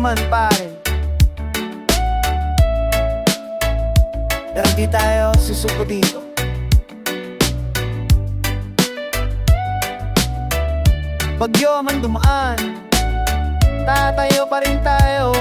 naman pare. Pero di tayo susuko dito. Bagyo man dumaan, tatayo pa rin tayo.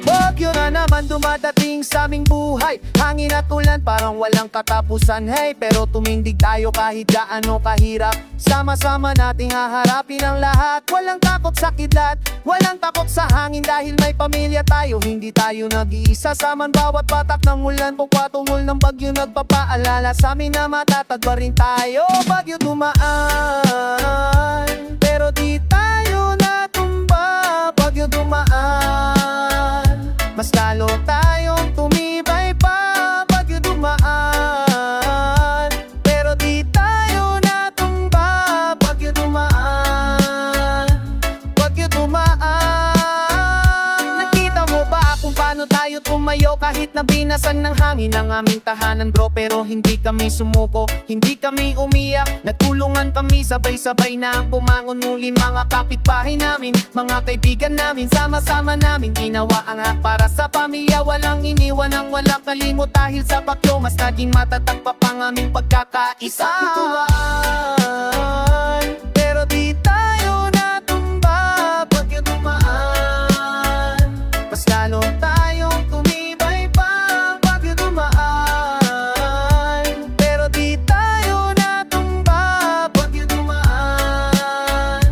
Bagyo na naman dumadating sa aming buhay. Hangin at ulan parang walang katapusan. Hey, pero tumindig tayo kahit gaano kahirap. Sama-sama nating haharapin ang lahat. Walang takot sa kidlat, walang takot sa hangin. Dahil may pamilya tayo, hindi tayo nag-iisa. Saman bawat patak ng ulan, pagpatungol ng bagyo nagpapaalala sa amin na matatagwa rin tayo. Bagyo dumaan, pero di tayo natumba. Bagyo dumaan, mas lalo tayong tumibay pa. Bagyo dumaan, pero di tayo natumba. Bagyo dumaan, bagyo dumaan. Nakita mo ba kung paano tayo tumayo kahit nabinasan ng hangin ang aming tahanan bro? Pero hindi kami sumuko, hindi kami umiyak. Nagtulungan kami sabay-sabay na pumangon muli. Mga kapitbahay namin, mga kaibigan namin, sama-sama namin ginawa ang hak para sa pamilya. Walang iniwan ang walang kalimot. Dahil sa bagyo mas naging matatag pa pang aming pagkakaisa. Pero di tayo natumba. Bagyo dumaan, mas lalo tayong tumibay pa. Bagyo dumaan, pero di tayo natumba. Bagyo dumaan,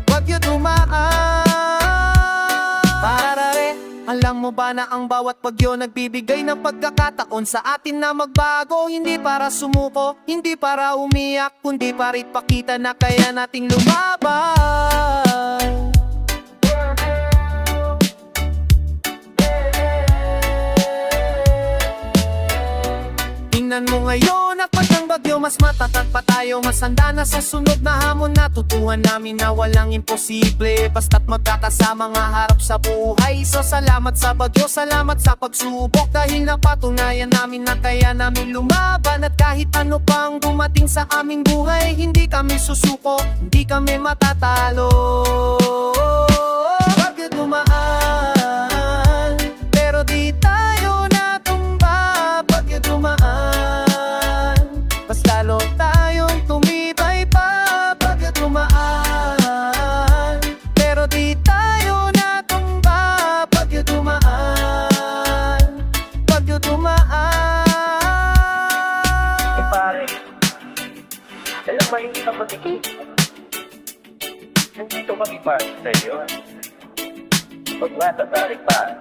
bagyo dumaan. Parare, alam mo ba na ang bawat bagyo nagbibigay ng pagkakataon sa atin na magbago? Hindi para sumuko, hindi para umiyak, kundi para ipakita na kaya nating lumaban. Tingnan mo ngayon, akmat ng bagyo, mas matatag pa tayo. Mas handa na sa sunod na hamon. Natutuhan namin na walang imposible basta't magkakasama nga harap sa buhay. So salamat sa bagyo, salamat sa pagsubok. Dahil napatunayan namin na kaya namin lumaban. At kahit ano pang dumating sa aming buhay, hindi kami susuko, hindi kami matatalo. Bagyo dumaan, pero di tayo natumba. Bagyo dumaan, mas lalo tayong tumibay pa. Bagyo dumaan, pero di tayo natumba. Bagyo dumaan, bagyo dumaan. Pare, alam ba hindi ka matikip? Nandito kami para sa iyo. Pag matatarik pa,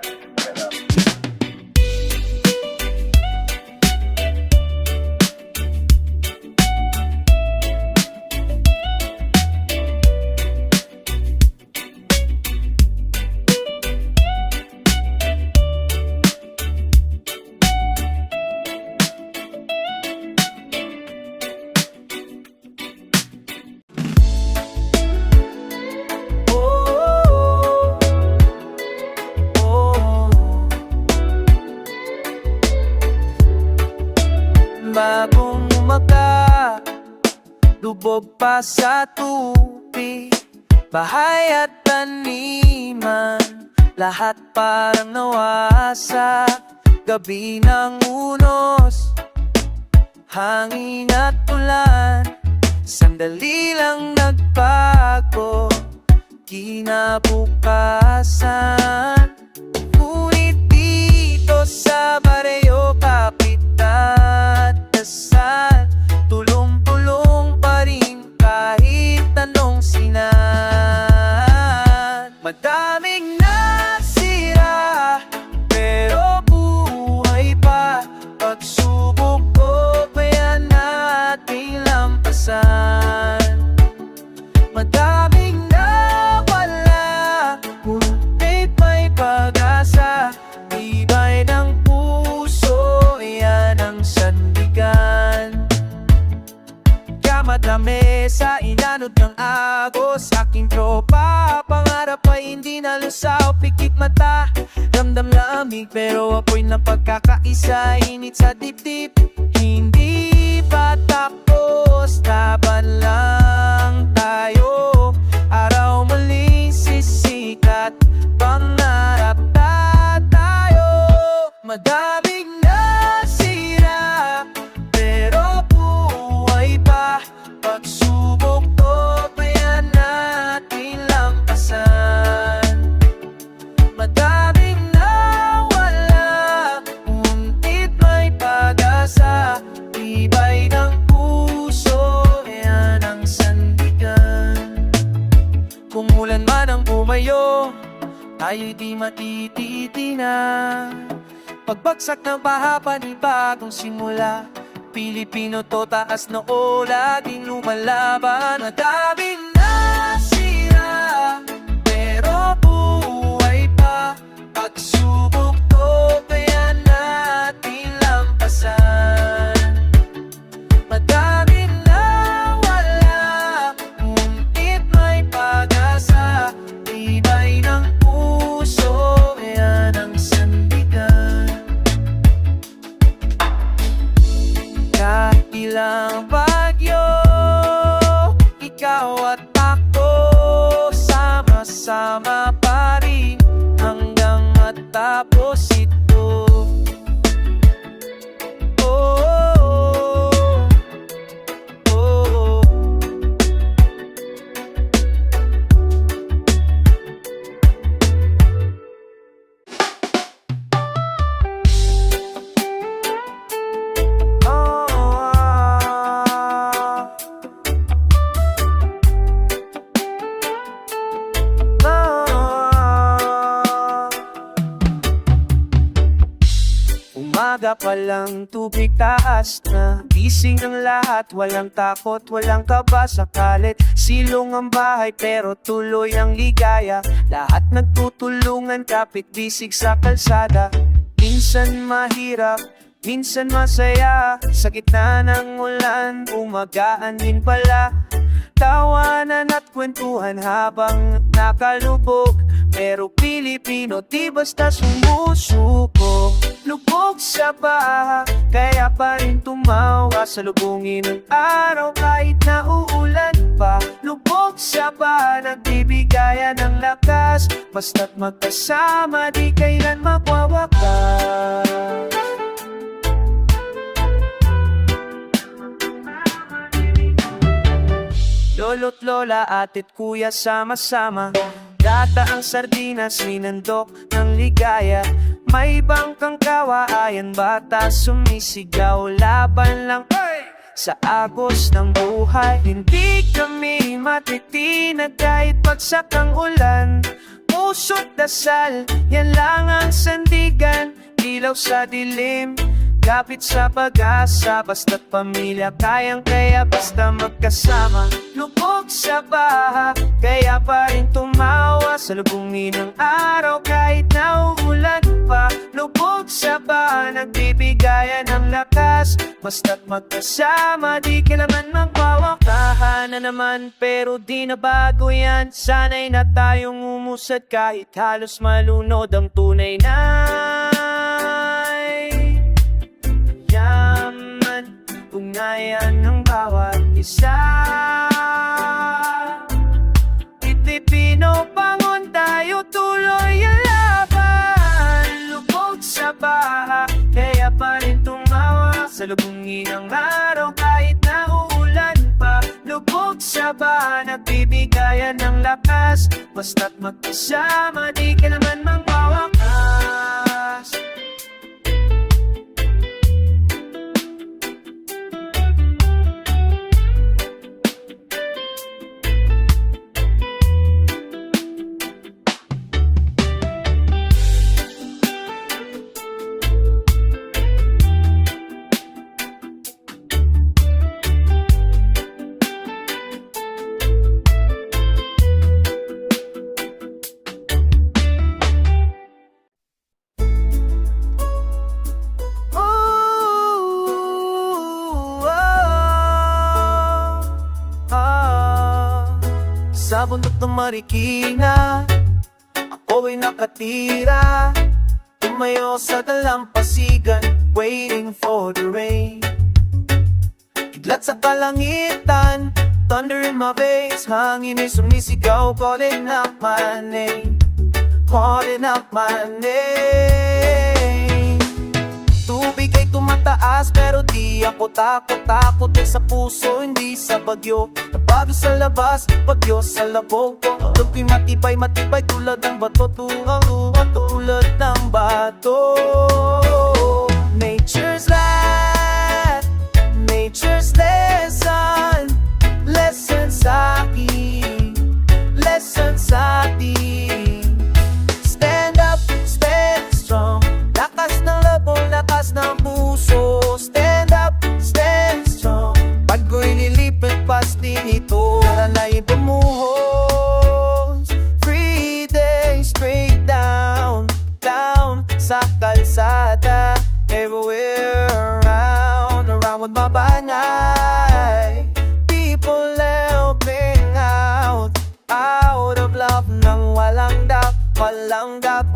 bagong umaga, lubog pa sa tubig. Bahay at taniman, lahat parang nawasak. Gabi ng unos, hangin at ulan, sandali lang nagbago kinabukasan. Ngunit dito sa baryo, kapitan dasal, tulong-tulong pa rin kahit anong sinan. Madaming nasira, pero buhay pa. Pagsubok ko kaya nating lampasan. Madaming nawala, ngunit may pag-asa. Tibay ng puso, yan ang sandigan. Kamadami sa inanod ng agos, aking tropa. Pangarap ay hindi nalusaw, pikit mata, ramdam lamig, pero apoy ng pagkakaisa. Init sa dibdib, hindi pa tapos, laban lang tayo. Araw maling tumayo, tayo'y di matititi na. Pagbagsak ng baha, panibagong simula. Pilipino to, taas noo, laging lumalaban. Madaming nasira, pero buhay pa. Pagsubok to, kaya natin lampasan. Madaming nawala, ngunit may pag-asa. Tibay ng puso, yan ang sandigan. Kahit ilang bagyo, ikaw at ako, sama-sama pa rin hanggang matapos ito. Oh, oh, oh, oh. Umaga pa lang, tubig taas na. Gising ng lahat, walang takot, walang kaba sa kalit. Silong ang bahay pero tuloy ang ligaya. Lahat nagtutulungan, kapit bisig sa kalsada. Minsan mahirap, minsan masaya. Sa gitna ng ulan, umagaan din pala. Tawanan at kwentuhan habang nakalubog. Pero Pilipino di basta sumusuko. Lubog sa baha, kaya pa rin tumawa. Salubungin ng araw kahit na uulan pa. Lubog sa baha, nagbibigayan ng lakas. Basta't magkasama, di kailan magwawakas. Lolo't lola, atit kuya, sama-sama. Data ang sardinas, minandok ng ligaya. May bangkang kawayan, bata sumisigaw. Laban lang sa agos ng buhay. Hindi kami matitinag kahit bagsak ang ulan. Puso't dasal, yan lang ang sandigan. Ilaw sa dilim, kapit sa pag-asa. Basta't pamilya, kayang-kaya basta magkasama. Lubog sa baha, kaya pa rin tumawa. Salubungin ng araw kahit na uulan pa. Lubog sa baha, nagbibigayan ng lakas. Basta't magkasama, di kailangan magbawa. Tahanan naman pero di na bago yan. Sana'y na tayong umusad kahit halos malunod ang tunay na yaman. Ugnayan ng bawat isa. Pilipino, bangon tayo, tuloy ang laban. Lubog sa baha, kaya pa rin tumawa. Salubungin ang araw kahit na uulan pa. Lubog sa baha, nagbibigayan ng lakas. Basta't magkasama, di kailangan magbawakas. Sa bundok ng Marikina, ako ay nakatira. Tumayo sa dalampasigan, waiting for the rain. Kidlat sa kalangitan, thunder in my face. Hangin ay sumisigaw, calling out my name, calling out my name. Tubig ay tumataas pero di ako takot. Takot ay sa puso, hindi sa bagyo. Bago sa labas, bagyo sa labog. Tuloy matibay, matibay tulad ng bato. Tulad ng bato. Nature's light, nature's lesson. Lesson sa akin, lesson sa atin.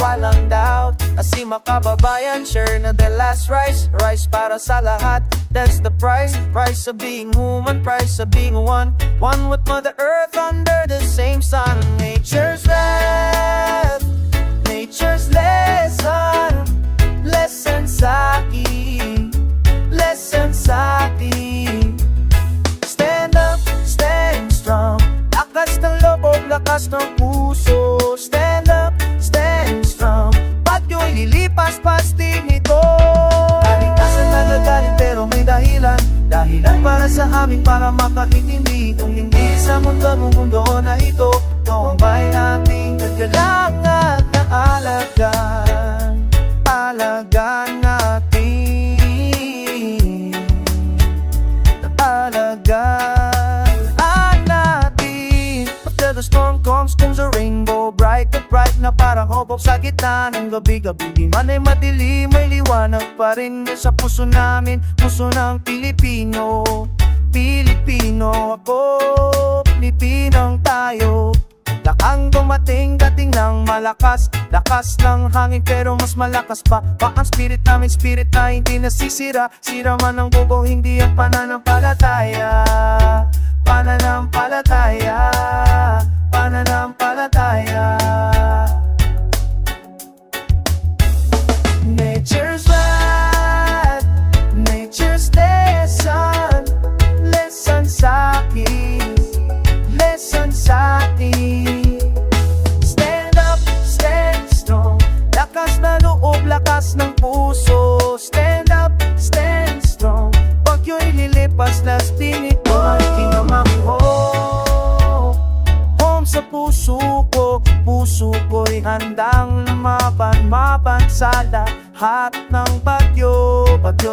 walang doubt. Kasi makababayan, sure na the last rise para sa lahat. That's the price of being human, price of being one with Mother Earth under the same sun. Nature's wrath, nature's lesson, lesson sa akin, lesson sa akin. Stand up, stand strong, lakas ng loob, lakas ng puso. Stand up, stand strong, bagyo'y lilipas pastig nito. Kaligtasan na nagalit pero may dahilan para sa amin, para makaintindi. Kung hindi sa mundo na ito, ito ang bahay nating nagkailangan na alagaan natin, alagaan natin. After the storm comes a rainbow, bright na parang hopok sa gitna ng gabi-gabi. Di man ay madilim, may liwanag pa rin sa puso namin, puso ng Pilipino. Ako, Pilipinang tayo. Lakang dumating, dating ng malakas, lakas ng hangin pero mas malakas pa ang spirit namin, spirit na hindi nasisira. Sira man ang bubo, hindi ang pananampalataya. Pananampalataya, pananampalataya. Nature's wrath, nature's lesson, lesson sa akin, lesson sa atin. Stand up, stand strong, lakas na loob, lakas ng puso. Stand up, stand strong, bagyo'y lilipas, lasting ito ay kinamang home sa puso ko'y handang lumaban sa lahat ng bagyo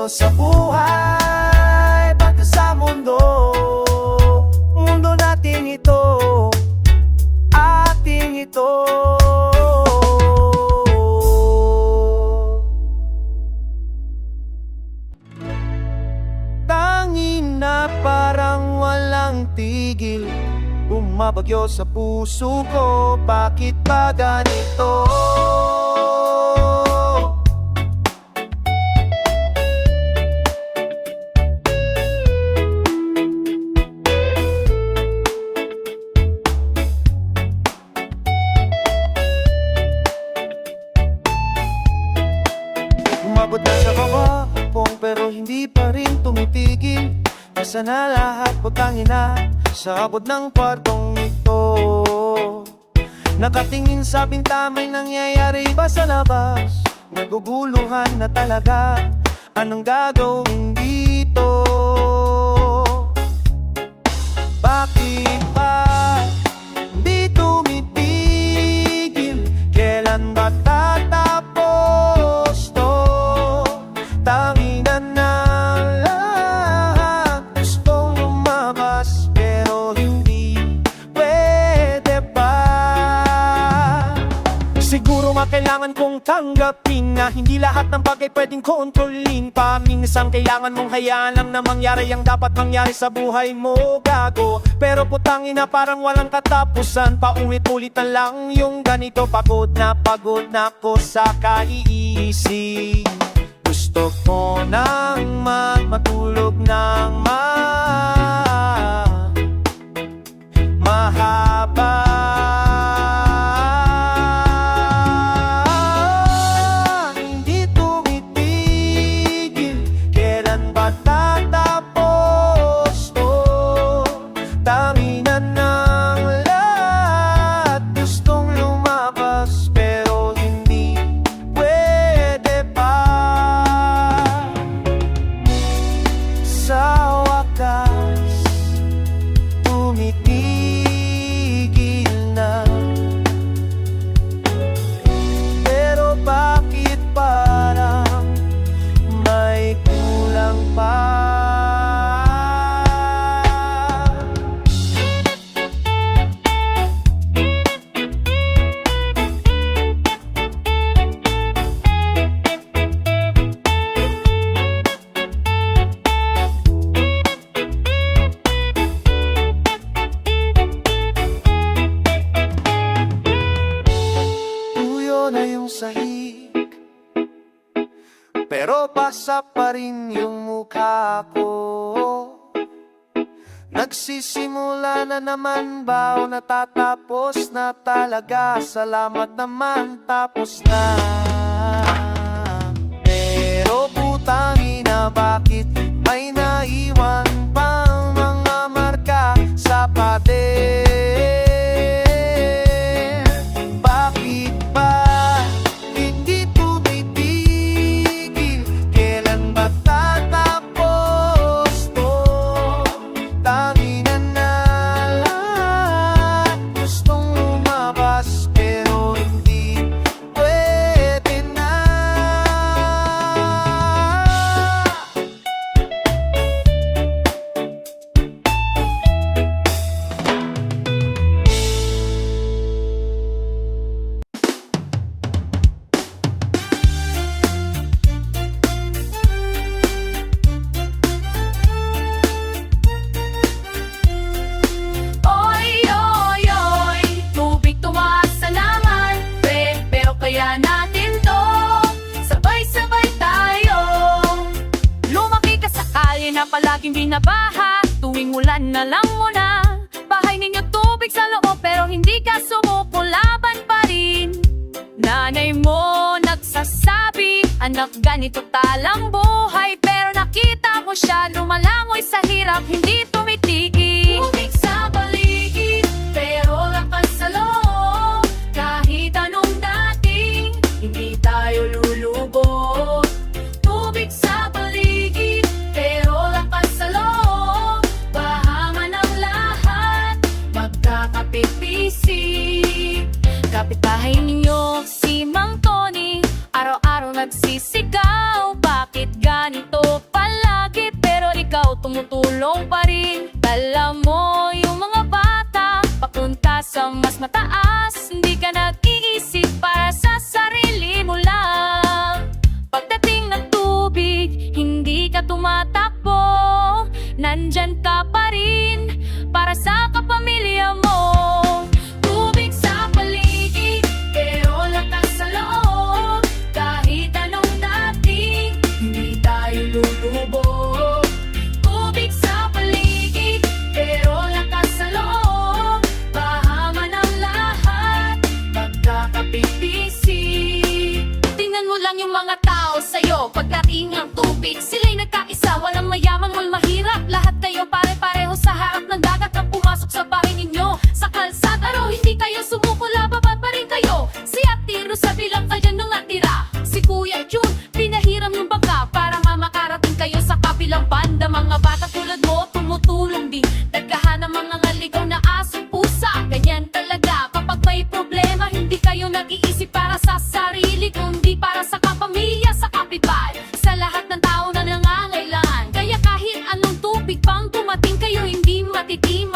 sa buhay, bagyo sa mundo natin ito, ating ito. Tangin na parang walang tigil, bumabagyo sa puso ko, bakit ba ganito? Umabot na sa kabakong pero hindi pa rin tumitigil. Nasa na lahat, putangin na sa abot ng kwartong ito. Nakatingin sa binta, may nangyayari ba sa labas? Naguguluhan na talaga, anong gagawin dito? Bakit ba di tumitigil? Kailan ba tatapos to? Tanginan na lahat, gustong lumabas pero hindi pwede pa. Siguro kailangan kong tanggapin na hindi lahat ng bagay pwedeng kontrolin pa. Minsan kailangan mong hayaan lang na mangyari ang dapat mangyari sa buhay mo, gago. Pero putangin na parang walang katapusan, paulit-ulit na lang yung ganito. Pagod na ako sa kaiisip. Gusto ko nang matulog ng mahaba. Hindi tumitigil, kailan ba tatapos to? Tanginan ng lahat, gustong lumabas pero hindi pwede pa. Sa wakas Umaasa pa rin yung mukha ko. Nagsisimula na naman ba o natatapos na talaga? Salamat naman, tapos na. Pero putang ina, bakit may naiwan pang mga marka sa pader? Bakit ba hindi tumitigil? Kailan ba tatapos to? Tangina na, gustong lumabas pero hindi pwede na. Oy, oy, oy, tubig tumaas sa laman, pero kaya natin to, sabay-sabay tayo. Lumaki ka sa kalye na palaging binabaha, tuwing ulan na lang muna. Bahay ninyo tubig sa loob pero hindi ka sumuko, laban pa rin. Nanay mo nagsasabi, anak ganito talang buhay, pero nakita mo siya lumalangoy sa hirap, hindi tumitigil. Tubig sa paligid, pero lakas sa loob. Kahit anong dating, hindi tayo lulubog. Tubig sa paligid, pero lakas sa loob. Baha man ang lahat, magkakapipisi. Kapitbahay ninyo, si Mang Tony, araw-araw nagsisigaw. Bakit ganito palagi, pero ikaw tumutulong pa rin. Dala mo yung mga bata papunta sa mas mataas, hindi ka nag-iisip para sa sarili mo lang. Pagdating ng tubig, hindi ka tumatakbo, nandyan ka pa rin para sa kapamilya mo. Tubig sa paligid, pero lakas sa loob. Kahit anong dating, hindi tayo lulubog. Tubig sa paligid, pero lakas sa loob. Baha man ang lahat, magkakapipisi. Tingnan mo lang yung mga tao sa'yo, pagdating ng tubig, sila'y nagkaisa. Walang mayaman, walang mahirap, lahat kayo pare-pareho sa harap ng dagat ang pumasok sa bahay ninyo. Sa kalsada raw, hindi kayo sumuko, lababan pa rin kayo. Si Ate Ro sa bilang kayo nung natira. Si Kuya Jun, pinahiram yung bangka para makarating kayo sa kabilang banda. Mga bata tulad mo, tumutulong din. Dagkahan ng mga ngaligaw na aso, pusa. Ganyan talaga, kapag may problema, hindi kayo nag-iisip para sa sarili, kundi para sa kapamilya, sa kapitbahay, sa lahat ng tao na nangangailangan. Kaya kahit anong tubig pang dumating, kayo hindi matitim.